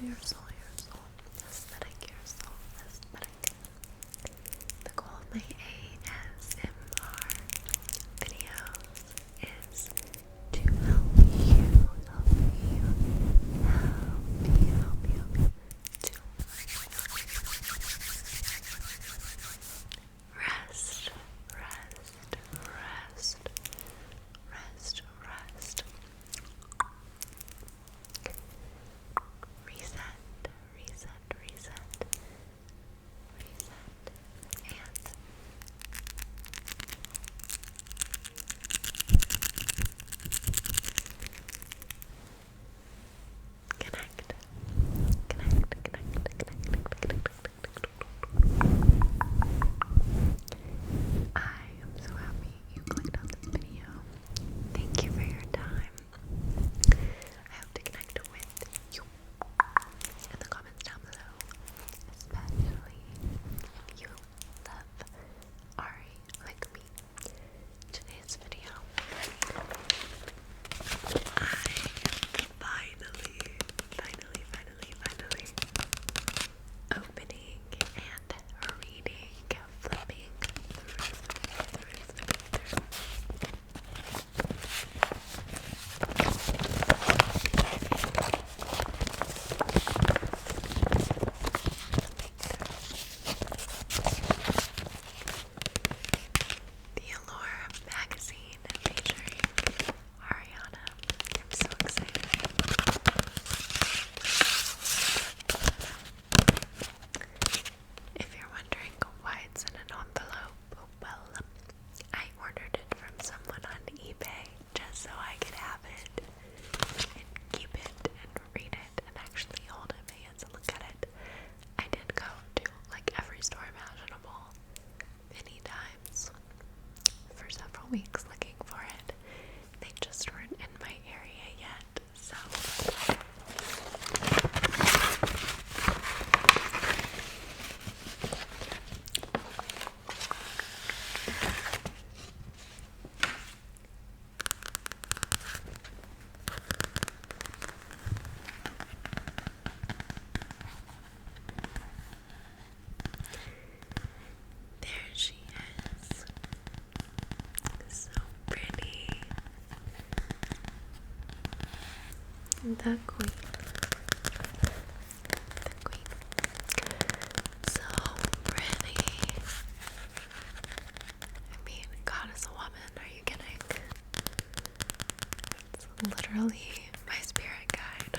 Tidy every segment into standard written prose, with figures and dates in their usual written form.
your soul, aesthetic, your soul, aesthetic. The goal of my ASMR videos is to help you to rest, reset, I am so happy you clicked on this video. Thank you for your time. I hope to connect with you in the comments down below, especially if you love Ari like me. Today's video, I finally opening and reading, flipping through. The Allure magazine featuring r.e.m. I'm so excited. If you're wondering why it's in an envelope, well, I ordered it from someone on eBay just so I could have it and keep it and read it and actually hold it in my hands and look at it. I did go to like every store imaginable many times for several weeks looking for it. They just weren't in my area yet, so there she is. So pretty. The queen. So pretty. I mean, God is a woman, are you kidding? It's literally my spirit guide.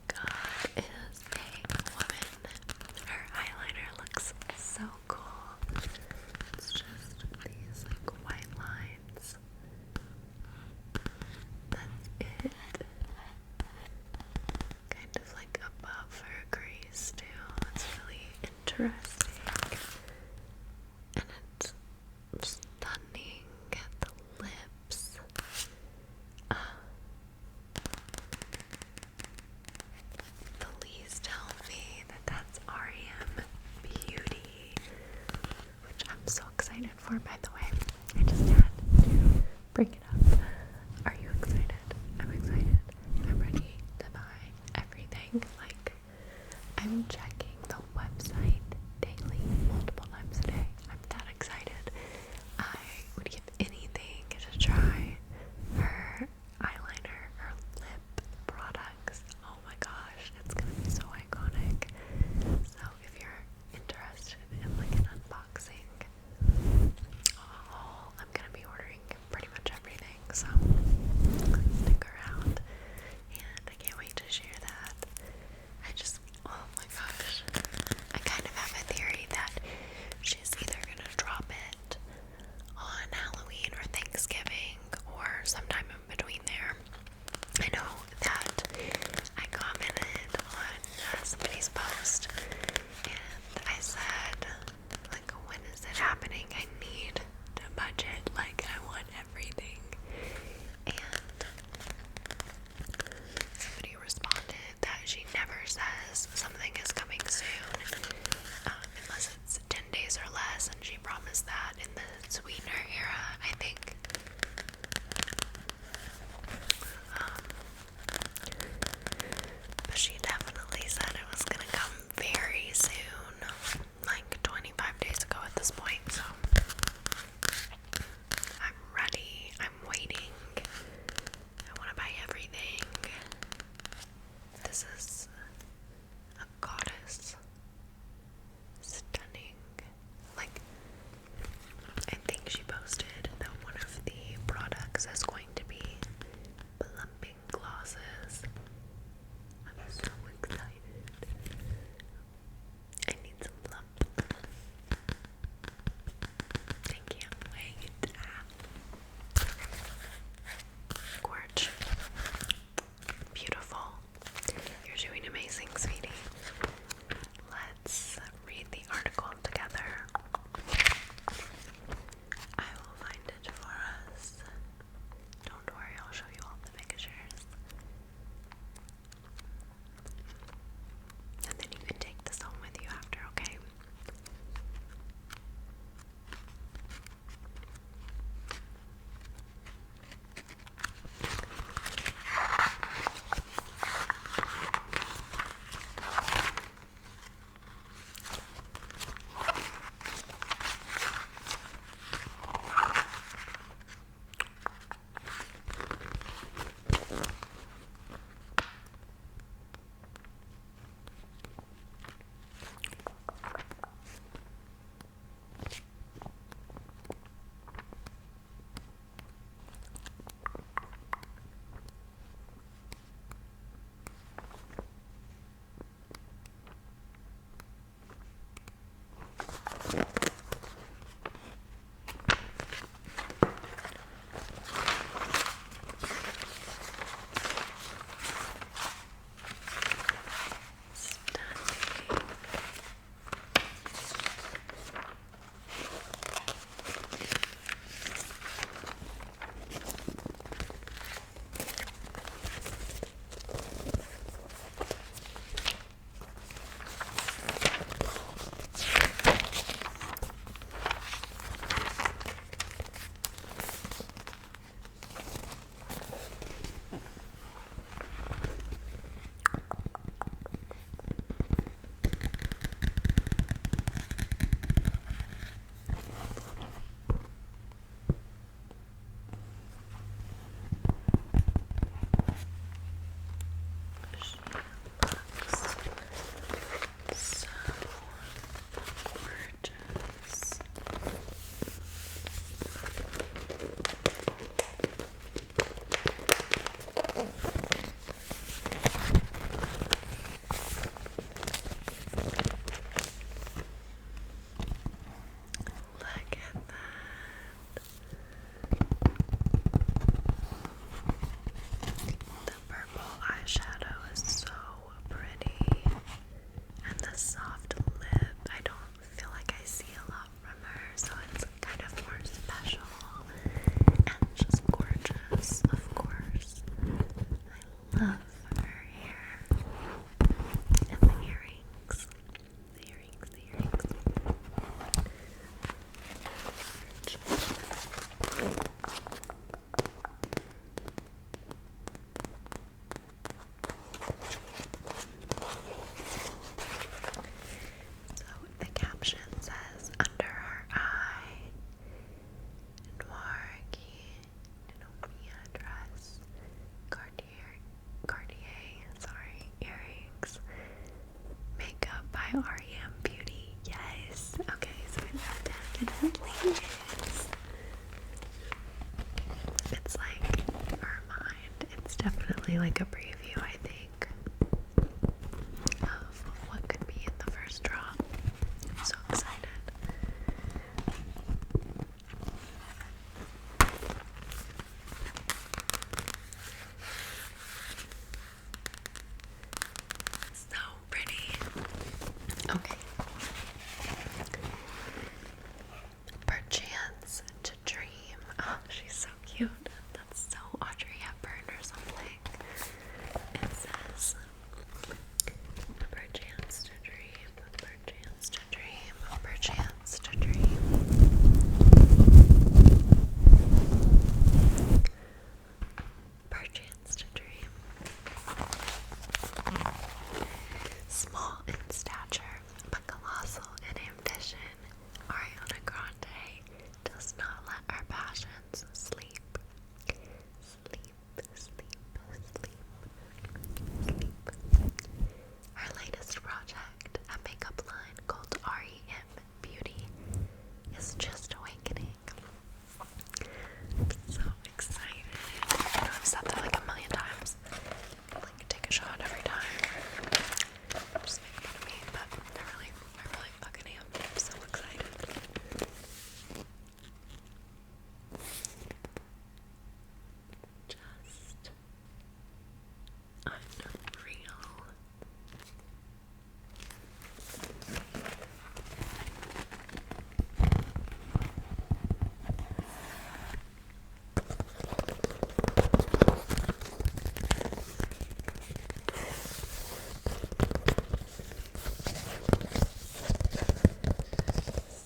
God is a woman. Her eyeliner looks so cool. It's just these like white lines. That's it. Kind of like above her crease too. It's really interesting. And it's really like a preview, I think, of what could be in the first drop. I'm so excited. So pretty. Okay. Perchance to dream. Oh, she's so cute. That's so Audrey Hepburn or something. It says, perchance to dream, perchance to dream, perchance to dream. Perchance to dream. Small in stature, but colossal in ambition, Ariana Grande does not let our passions sleep. Sleep, sleep, sleep, sleep. Her latest project, a makeup line called r.e.m. Beauty, is just awakening. I'm so excited. I know I've said that like a million times. Like, take a shot every time. Just make fun of me, but I really fucking am. I'm so excited. Just unreal.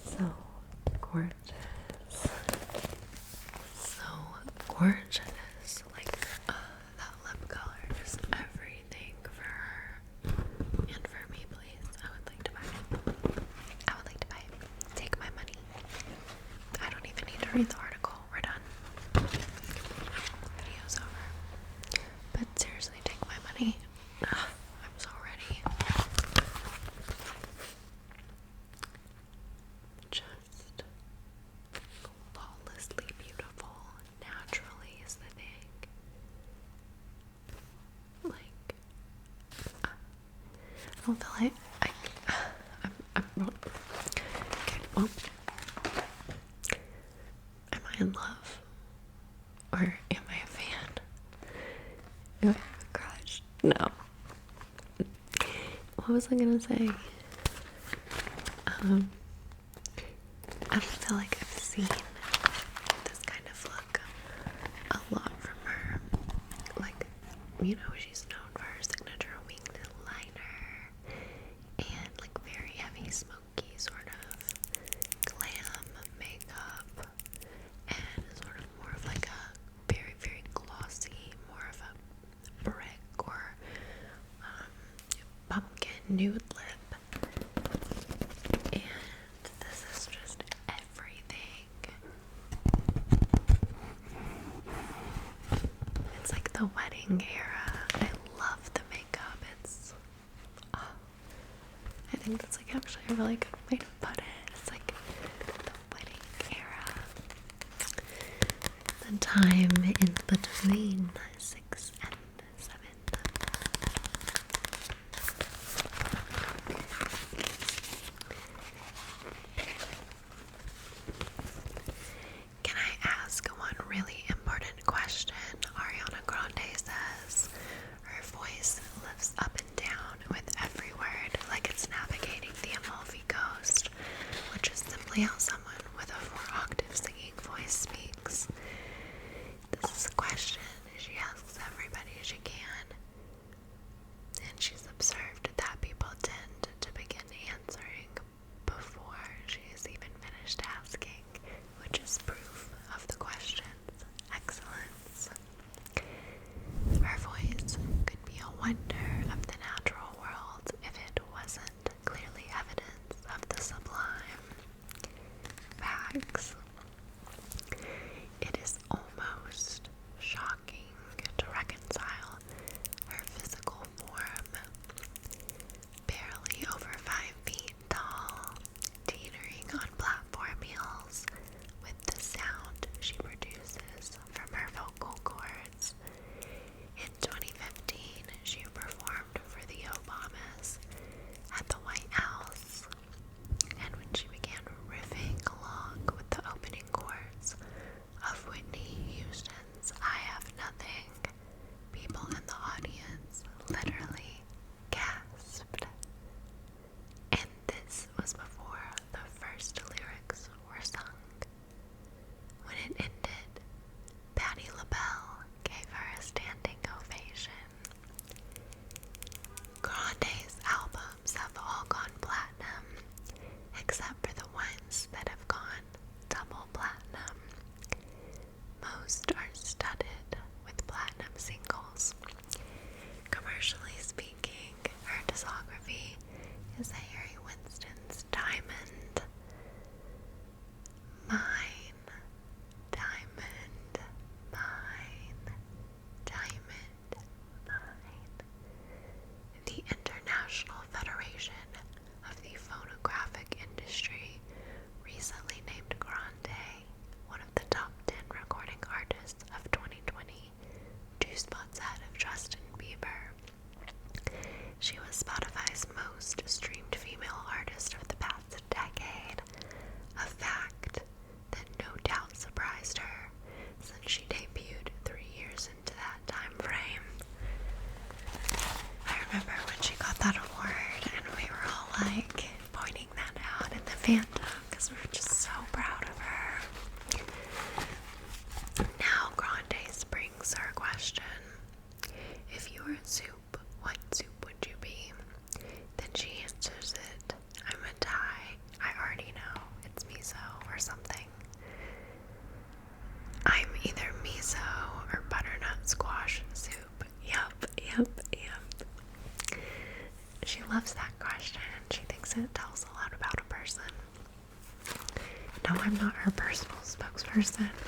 So gorgeous. So gorgeous. Like, that lip color is everything for her. And for me, please. I would like to buy it. I would like to buy it. Take my money. I don't even need to read the article. We're done. Video's over. But seriously, take my money. I'm so ready. Just flawlessly beautiful. Naturally is the thing. Like, I don't feel like I'm not. Okay, well, am I in love? Or am I a fan? Do I have a crush? No. What was I gonna say? I feel like I've seen this kind of look a lot from her. Like, you know, she's known for her signature winged liner and like very heavy, smoky sort of glam makeup, and sort of more of like a very, very glossy, more of a brick or pumpkin nude lip. And this is just everything. It's like the wedding era. I love the makeup. It's, I think that's like actually a really good way to put it. It's like the wedding era. The time in between 6 and 7. Can I ask one really important question? Ariana Grande says her voice lifts up and down with every word like it's navigating the Amalfi Coast, which is simply how someone with a 4-octave singing voice speaks. This is a question she asks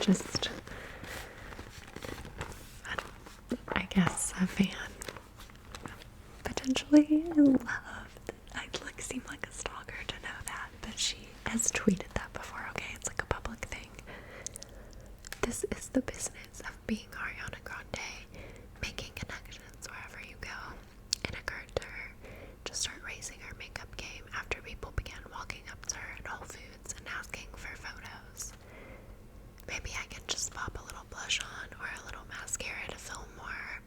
just, I guess, a fan. Potentially, I'd like seem like a stalker to know that, but she has tweeted that before. Okay, it's like a public thing. This is the business of being Ariana Grande, making connections wherever you go. It occurred to her to start raising her makeup game after people began walking up to her at Whole Foods and asking for photos. Maybe I can just pop a little blush on or a little mascara to film more.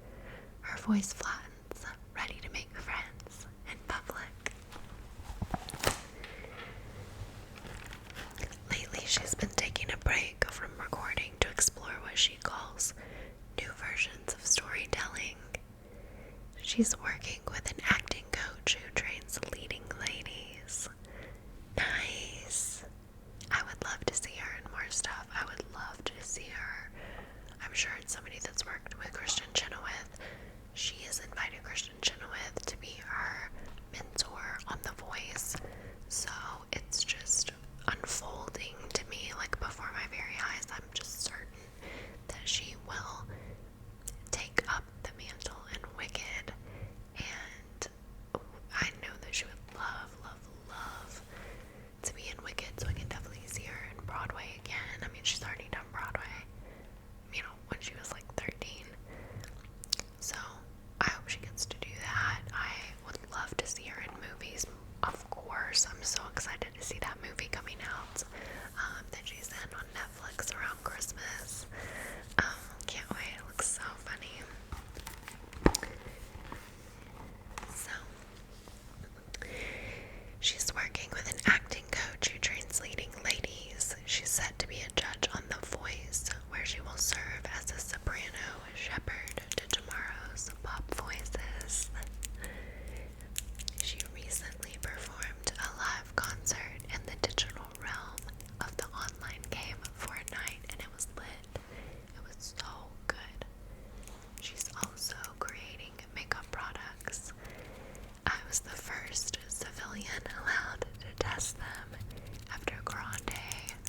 Her voice flattens, ready to make friends in public. Lately, she's been taking a break from recording to explore what she calls new versions of storytelling. She's working with an acting coach who trains leading ladies. Nice. I would love to see her in more stuff. I would love to see her. I'm sure it's somebody that's worked with Kristen Chenoweth. She has invited Kristen Chenoweth to be her mentor on The Voice. So it's just unfolding to me like before my very eyes. I'm just certain that she will take up the mantle in Wicked, and I know that she would love to be in Wicked, so I can definitely see her in Broadway again. I mean, she's already done Broadway, you know, when she was like 13. So I hope she gets to do that. I would love to see her in movies, of course. I'm so excited to see that movie coming out that she's in on Netflix around Christmas. Can't wait. It looks so funny. So she's working with an acting coach who trains leading ladies. She's set to be a judge on The Voice, where she will serve as a soprano shepherd to tomorrow's pop voices. She recently performed a live concert in the digital realm of the online game Fortnite, and it was lit. It was so good. She's also creating makeup products. I was the first civilian allowed to test them after Grande,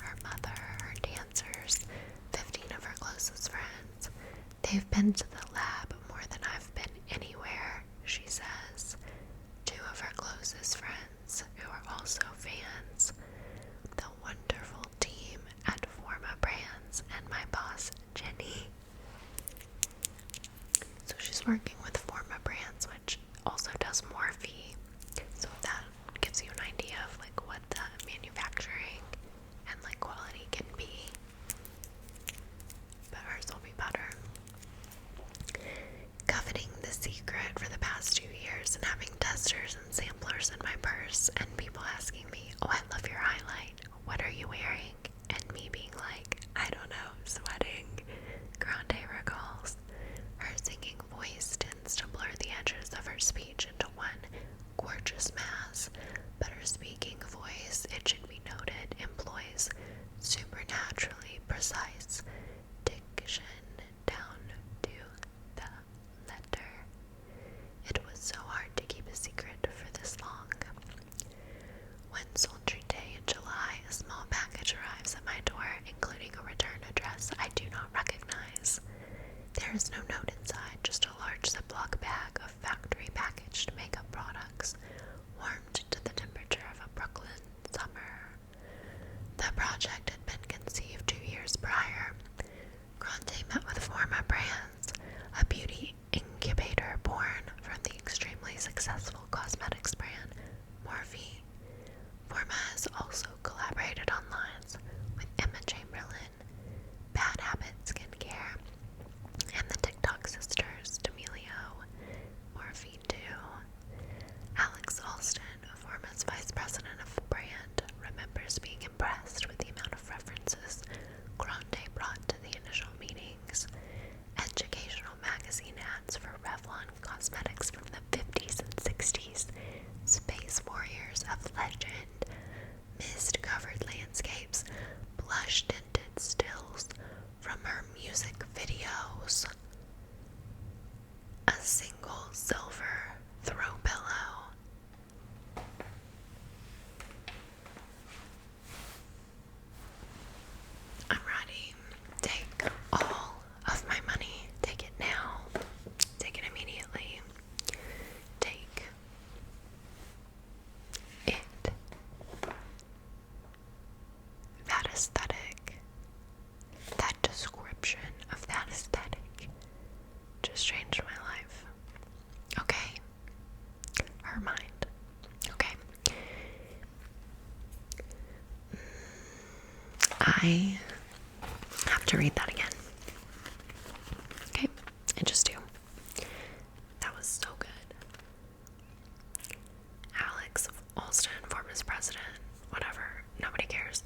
her mother, her dancers, 15 of her closest friends. They've been to the lab more than I've been anywhere, she says. 2 of her closest friends, who are also fans, the wonderful team at Forma Brands, and my boss, Jenny. So she's working with Forma Brands, which also does Morphe. So that gives you an idea of like what the manufacturing and like quality can be. But hers will be better. Coveting the secret for the past 2 years and having testers and samplers in my purse and people asking me, oh, I love your highlight. What are you wearing? And me being like, I don't know, sweating. Grande recalls. Her singing voice tends to blur the edges of her speech into one gorgeous mass, but her speaking voice, it should be noted, employs supernaturally precise diction down to the letter. It was so hard to keep a secret for this long. One sultry day in July, a small package arrives at my door, including a return address I do not recognize. There is no note inside, just a large Ziploc bag of factory-packaged makeup products, warmed to the temperature of a Brooklyn summer. The project had been conceived 2 years prior. Grande met with Forma Brands, a beauty incubator born from the extremely successful cosmetics brand Morphe. Forma has also collaborated on lines with Emma Chamberlain, Bad Habit Skincare, and the TikTok sisters D'Amelio, Morphe 2. Alex Alston, Forma's vice president of the brand, remembers being impressed with the amount of references Grande brought to the initial meetings. Educational magazine ads for Revlon cosmetics from the 50s and 60s, space warriors of legend, mist-covered landscapes, blush-tinted stills from her music videos. A single silver throw pillow. I'm ready to I have to read that again. Okay, I just do. That was so good. Alex Alston, former president, whatever, nobody cares,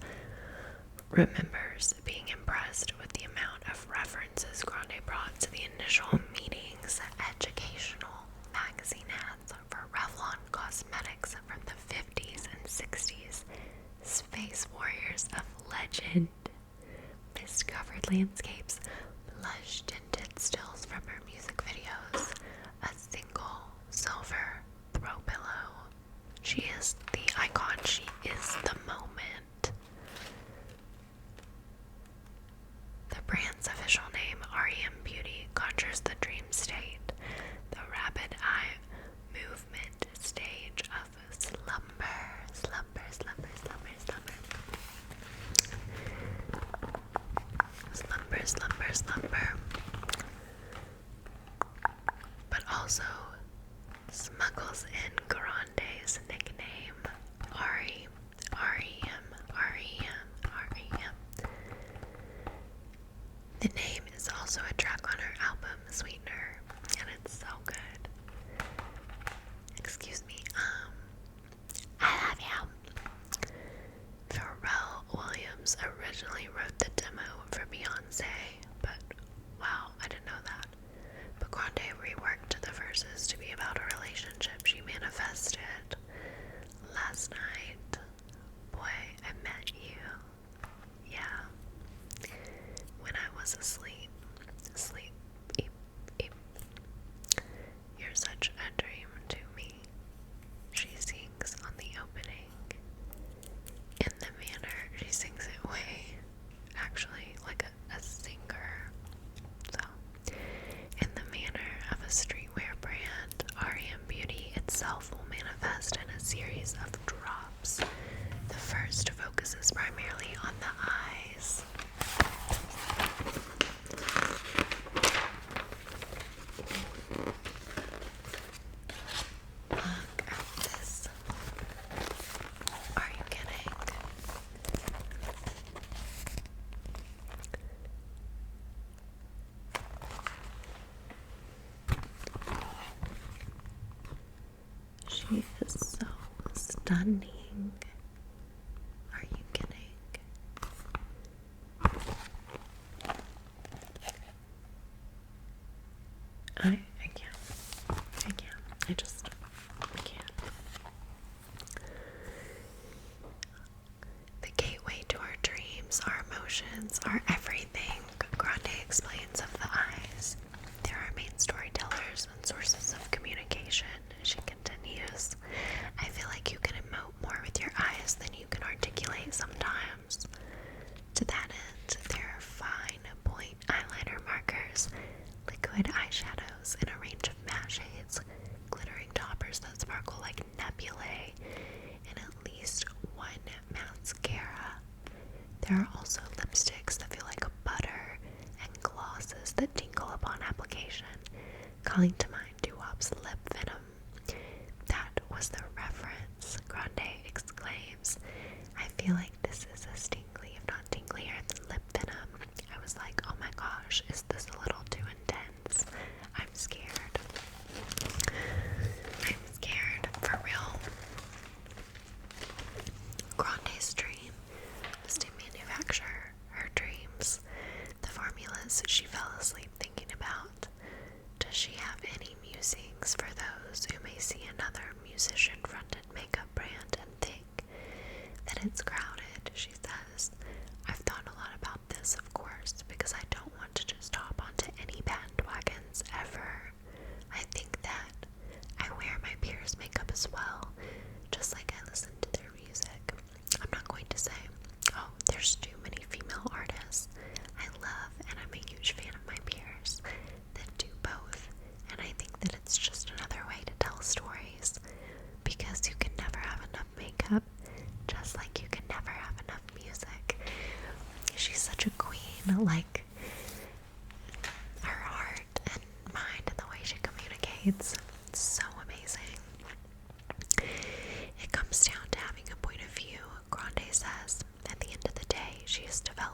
remembers being impressed with the amount of references Grande brought to the initial meetings. Educational magazine ads for Revlon cosmetics from the 50s and 60s, space warriors of legend, mist-covered landscapes, blush-tinted stills from her music videos, a single silver throw pillow. She is the icon. She is the moment. The brand's official name, r.e.m Beauty, conjures the dream state, the rapid eye movement stage of slumber, slumber, slumber, slumber, slumber. Slumber, slumber, slumber. But also smuggles in Grande's nickname, r.e.m, r.e.m, r.e.m, r.e.m. The name is also a track on her album, Sweetener, and it's so good. Excuse me, I love you. Pharrell Williams originally wrote the demo for Beyonce, but wow, I didn't know that. But Grande reworked the verses to be about a relationship she manifested. Last night, boy, I met you. Yeah. When I was asleep. Eep, eep. You're such a dream to me. She sings on the opening. In the manner she sings it way, actually, like a singer. So, in the manner of a streetwear brand, r.e.m Beauty itself will manifest in a series of drops. The first focuses primarily on the eyes. Look at this. Are you kidding? She is so stunning. Are you kidding? I can't. I can't. The gateway to our dreams, our emotions, our everything, Grande explains of the eyes. They're our main storytellers and sources of communication. She continues, I feel like you can emote more with your eyes than you can articulate sometimes. To that end, there are fine point eyeliner markers, liquid eyeshadows in a range of matte shades, glittering toppers that sparkle like nebulae, and at least one mascara. There are also lipsticks that feel like a butter and glosses that tingle upon application, calling to mind Doo-Wop's lip venom. That was the reference, Grande exclaims. I feel like this is as tingly, if not tinglier, than lip venom. I was like, oh my gosh, is this a little too intense? I'm scared. I'm scared, for real. Grande's dream was to manufacture her dreams, the formulas she fell asleep thinking about. Does she have any musings for those who may see another musician-fronted makeup brand and think that it's crowded? She says, I've thought a lot about this, of course, because I don't want to just hop onto any bandwagons ever. I think that I wear my peers' makeup as well, just like I listen to their music. I'm not going to say, oh, there's too many female artists. I love and I'm a huge fan of my peers that do both, and I think that it's just another way to tell stories, because you can never have enough makeup, just like you can never have enough music. She's such a queen, like her heart and mind and the way she communicates, it's so amazing. It comes down to having a point of view, Grande says. At the end of the day, she is developing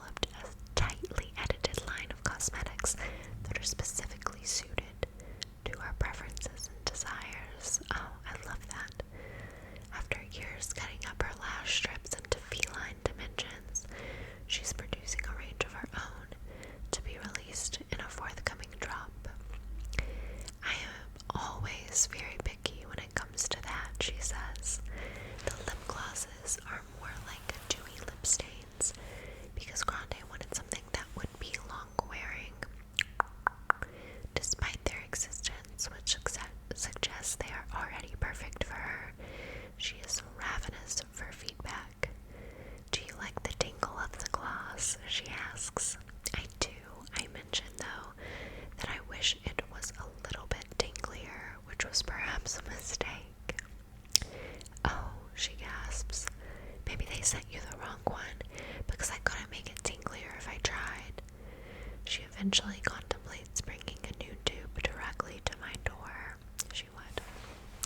eventually contemplates bringing a new tube directly to my door, she would.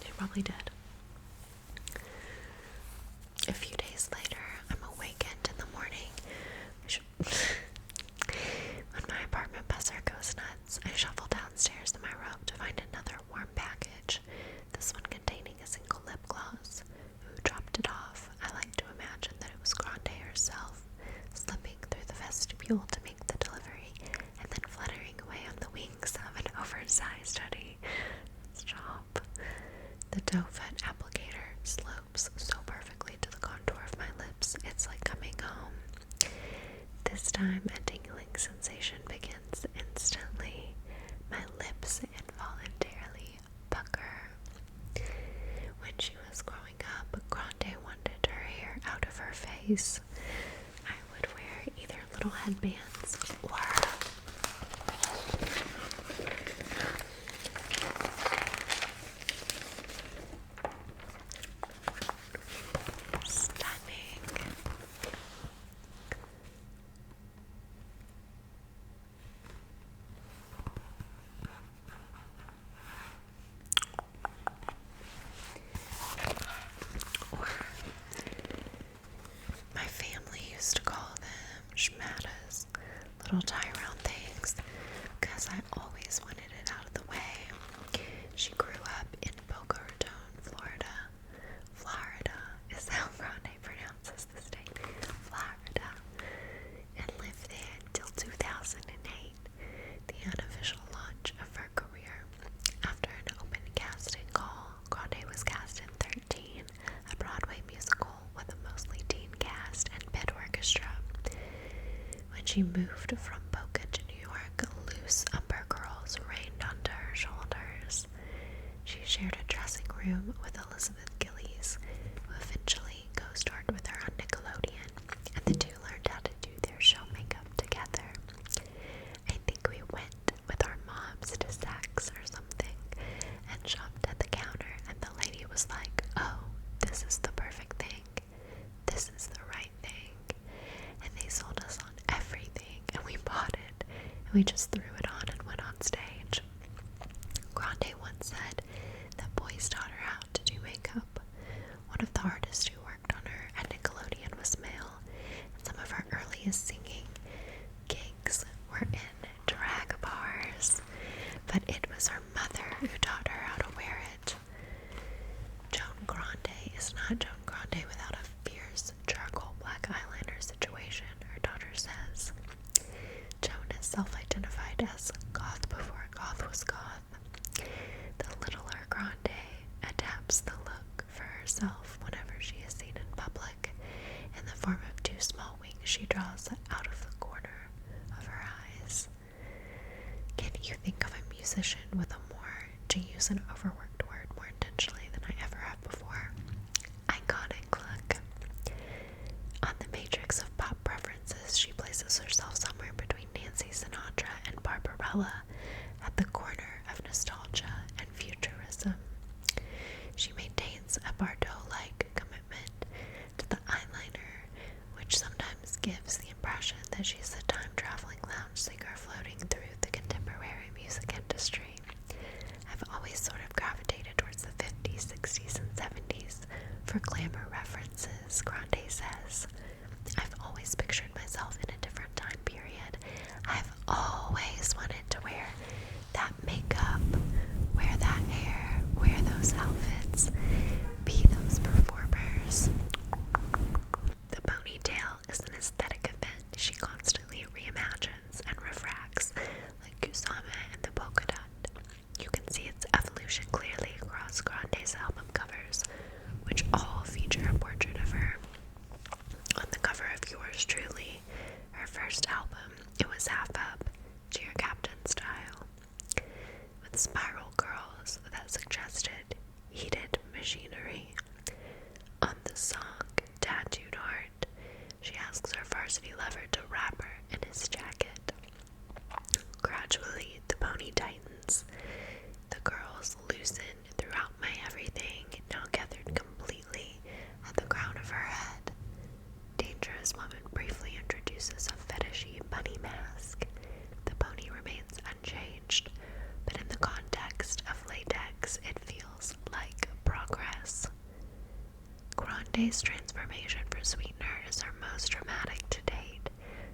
She probably did. A few days later, I'm awakened in the morning. When my apartment buzzer goes nuts, I shuffle downstairs to my room to find another warm package, this one containing a single lip gloss. Who dropped it off? I like to imagine that it was Grande herself, slipping through the vestibule to make the delivery, and then fluttering away on the wings of an oversized hoodie. Stop. The doe-foot applicator slopes so perfectly to the contour of my lips, it's like coming home. This time, a tingling sensation begins instantly. My lips involuntarily pucker. When she was growing up, Grande wanted her hair out of her face. I would wear either little headbands or stunning. Or my family used to call them schmattas, little tie-around things, because I always wanted it out of the way. She grew up in Boca Raton, Florida. Florida is how Grande pronounces the state. Florida. And lived there until 2008, the unofficial launch of her career. After an open casting call, Grande was cast in 13, a Broadway musical with a mostly teen cast and pit orchestra. When she moved from Boca to New York, loose umber curls rained onto her shoulders. She shared a dressing room with Elizabeth Gillies, who eventually co-starred with her on Nickelodeon, and the two learned how to do their show makeup together. I think we went with our moms to Saks or something and shopped at the counter, and the lady was like, "Oh, this is the perfect thing. This is the right thing." And they sold us on everything, and we bought it, and we just threw it on and went on stage. Grande once said that boys taught her how to do makeup. One of the artists who worked on her at Nickelodeon was male, and some of her earliest singing gigs were in drag bars, but it was her mother who taught her how to wear it. Joan Grande is not Joan Grande without a fierce charcoal black eyeliner situation, her daughter says. Joan is self-identified as goth before goth was goth. The littler Grande adapts the look for herself whenever she is seen in public, in the form of two small wings she draws out of the corner of her eyes. Can you think of a musician with a more, to use an overworked word more intentionally than I ever have before, iconic look? On the matrix of pop preferences, she places herself somewhere between Nancy Sinatra and Barbarella, at the corner of nostalgia and futurism. She maintains a Bardot-like commitment to the eyeliner, which sometimes gives the impression that she's a time-traveling lounge singer floating through the contemporary music industry. I've always sort of gravitated towards the 50s, 60s, and 70s for glamour references, Grande says. I've always pictured myself in a different time period. I've always wanted to wear that makeup, wear that hair, wear those outfits, be those performers. The ponytail is an aesthetic event she constantly reimagines and refracts, like Kusama and the polka dot. You can see its evolution clearly across Grande's album covers, which all feature a portrait of her. On the cover of Yours Truly, her first album, it was half up, Cheer Captain style, with spiral curls that suggested heated machinery. On the song Tattooed Heart, she asks her varsity lover to wrap her in his jacket. Gradually, the pony tightens. The curls loosen throughout my everything, now gathered completely at the crown of her head. Dangerous Woman briefly introduces a fetishy bunny mask. The pony Grande's transformation for Sweetener is her most dramatic to date.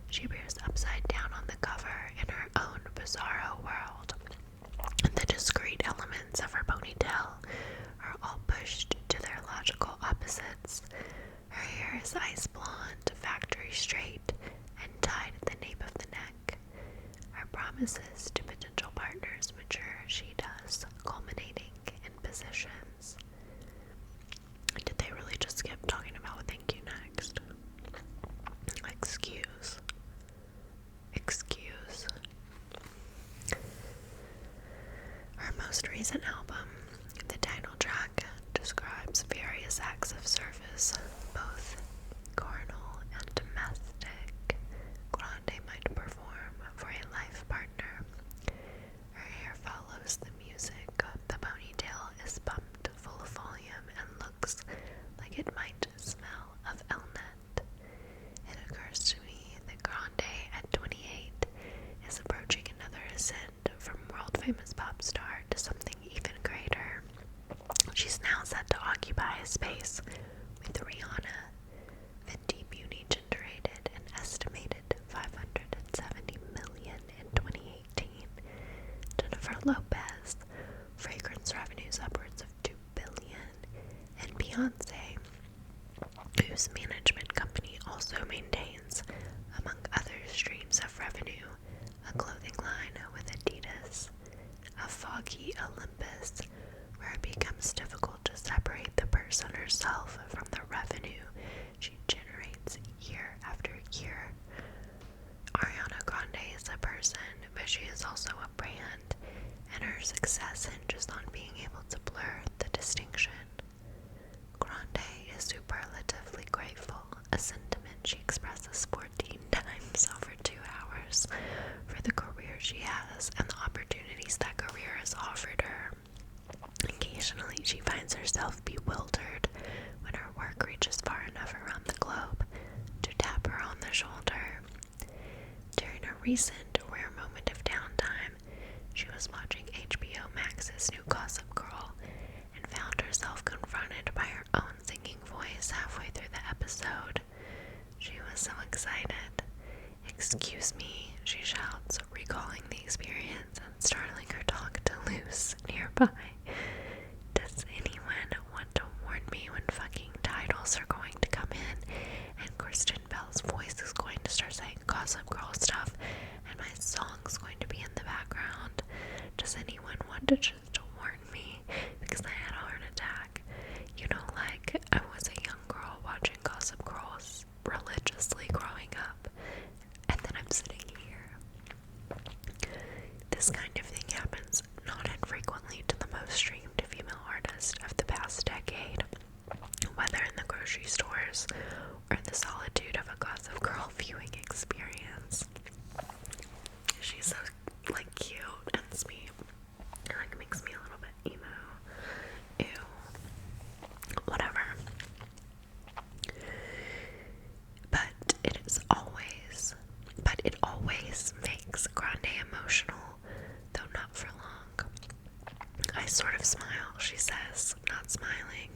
She appears upside down on the cover in her own bizarro world. The discrete elements of her ponytail are all pushed to their logical opposites. Her hair is ice blonde, factory straight, and tied at the nape of the neck. Her promises to potential partners mature as she does, culminating in positions. Did they really just skip talking about thank you next? Excuse. Her most recent album, the title track, describes various acts of service, both carnal and domestic, Grande might perform for a life partner. Her hair follows the music. The ponytail is bumped full of volume and looks like it might smell of elle. It occurs to me that Grande at 28 is approaching another ascent from world-famous pop star to something even greater. She's now set to occupy a space with Rihanna. Fenty Beauty generated an estimated $570 million in 2018. Jennifer Lopez, fragrance revenues upwards of $2 billion. And Beyonce, whose management company also maintains, among other streams of revenue, a clothing line with Adidas, a foggy Olympus where it becomes difficult to separate the person herself from the revenue she generates year after year. Ariana Grande is a person, but she is also a brand, and her success hinges on being able to blur the distinction. Grande is superlatively grateful, a sentiment she expresses 14 times over 2 hours, for the career she has and the opportunities that career has offered her. Occasionally, she finds herself bewildered when her work reaches far enough around the globe to tap her on the shoulder. During a recent rare moment of downtime, she was watching HBO Max's new Gossip Girl and found herself confronted by her own singing voice halfway through the episode. She was so excited. "Excuse me," she shouts, recalling the experience and startling her dog to loose nearby. Does anyone want to warn me when fucking titles are going to come in and Kristen Bell's voice is going to start saying Gossip Girl stuff and my song's going to be in the background? Does anyone want to just warn me? Because I had a heart attack. You know, like, I was a young girl watching Gossip Girls religiously growing up, and then I'm sitting here. This kind of thing happens not infrequently to the most streamed female artist of the past decade, whether in the grocery stores or in the solitude of a Gossip Girl viewing experience. She's so, like, cute and sweet. It, like, makes me a little bit emo. Ew. Whatever. But it always makes Grande emotional, though not for long. "I sort of smile," she says, not smiling.